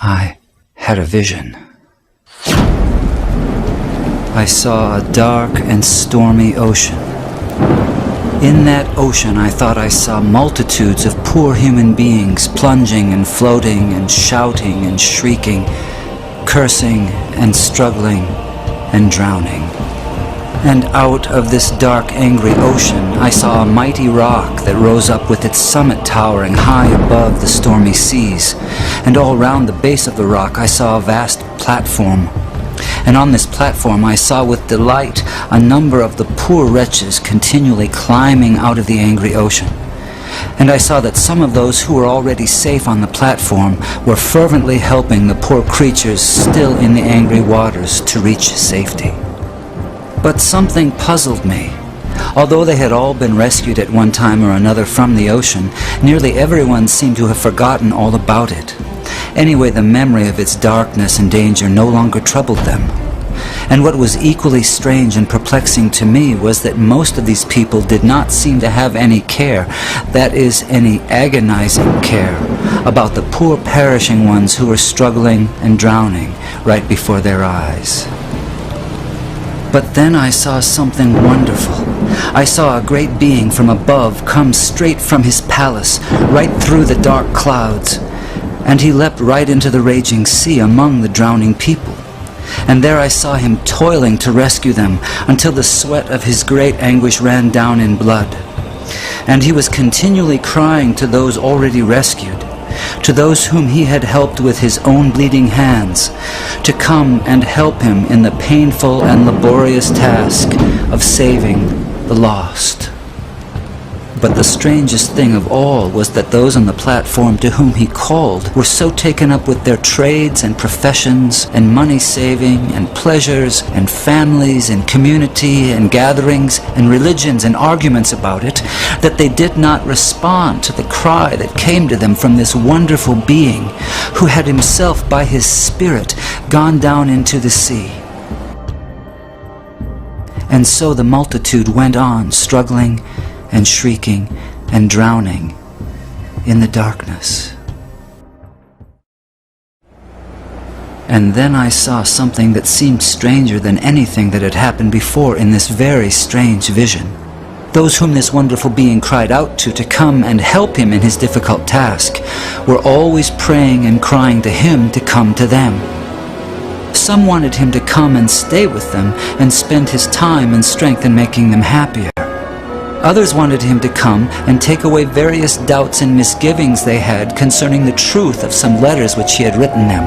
I had a vision. I saw a dark and stormy ocean. In that ocean, I thought I saw multitudes of poor human beings plunging and floating and shouting and shrieking, cursing and struggling and drowning. And out of this dark, angry ocean, I saw a mighty rock that rose up with its summit towering high above the stormy seas. And all round the base of the rock, I saw a vast platform. And on this platform I saw with delight a number of the poor wretches continually climbing out of the angry ocean. And I saw that some of those who were already safe on the platform were fervently helping the poor creatures still in the angry waters to reach safety. But something puzzled me. Although they had all been rescued at one time or another from the ocean, nearly everyone seemed to have forgotten all about it. Anyway, the memory of its darkness and danger no longer troubled them. And what was equally strange and perplexing to me was that most of these people did not seem to have any care, that is, any agonizing care, about the poor perishing ones who were struggling and drowning right before their eyes. But then I saw something wonderful. I saw a great being from above come straight from his palace, right through the dark clouds. And he leapt right into the raging sea among the drowning people. And there I saw him toiling to rescue them until the sweat of his great anguish ran down in blood. And he was continually crying to those already rescued, to those whom he had helped with his own bleeding hands, to come and help him in the painful and laborious task of saving the lost. But the strangest thing of all was that those on the platform to whom he called were so taken up with their trades and professions and money-saving and pleasures and families and community and gatherings and religions and arguments about it that they did not respond to the cry that came to them from this wonderful being who had himself by his Spirit gone down into the sea. And so the multitude went on struggling and shrieking and drowning in the darkness. And then I saw something that seemed stranger than anything that had happened before in this very strange vision. Those whom this wonderful being cried out to come and help him in his difficult task were always praying and crying to him to come to them. Some wanted him to come and stay with them and spend his time and strength in making them happier. Others wanted him to come and take away various doubts and misgivings they had concerning the truth of some letters which he had written them.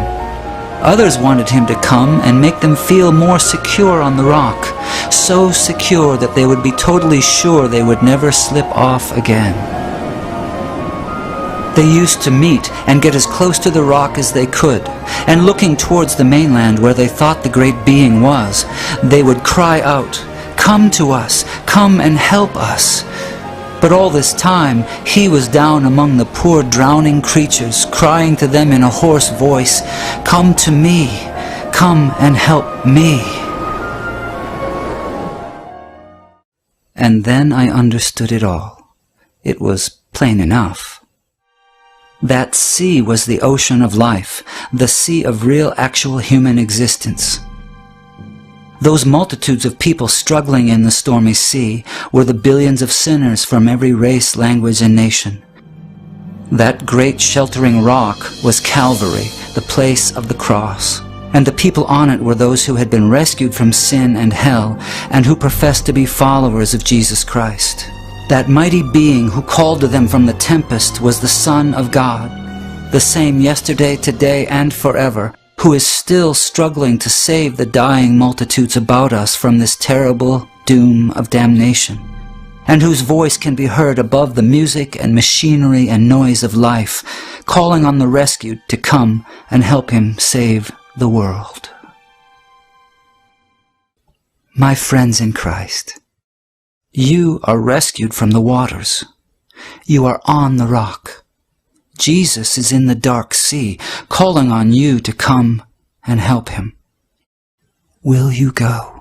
Others wanted him to come and make them feel more secure on the rock, so secure that they would be totally sure they would never slip off again. They used to meet and get as close to the rock as they could, and looking towards the mainland where they thought the great being was, they would cry out, "Come to us, come and help us." But all this time, he was down among the poor drowning creatures, crying to them in a hoarse voice, "Come to me, come and help me." And then I understood it all. It was plain enough. That sea was the ocean of life, the sea of real actual human existence. Those multitudes of people struggling in the stormy sea were the billions of sinners from every race, language, and nation. That great sheltering rock was Calvary, the place of the cross, and the people on it were those who had been rescued from sin and hell and who professed to be followers of Jesus Christ. That mighty being who called to them from the tempest was the Son of God, the same yesterday, today, and forever, who is still struggling to save the dying multitudes about us from this terrible doom of damnation, and whose voice can be heard above the music and machinery and noise of life, calling on the rescued to come and help him save the world. My friends in Christ, you are rescued from the waters. You are on the rock. Jesus is in the dark sea, calling on you to come and help him. Will you go?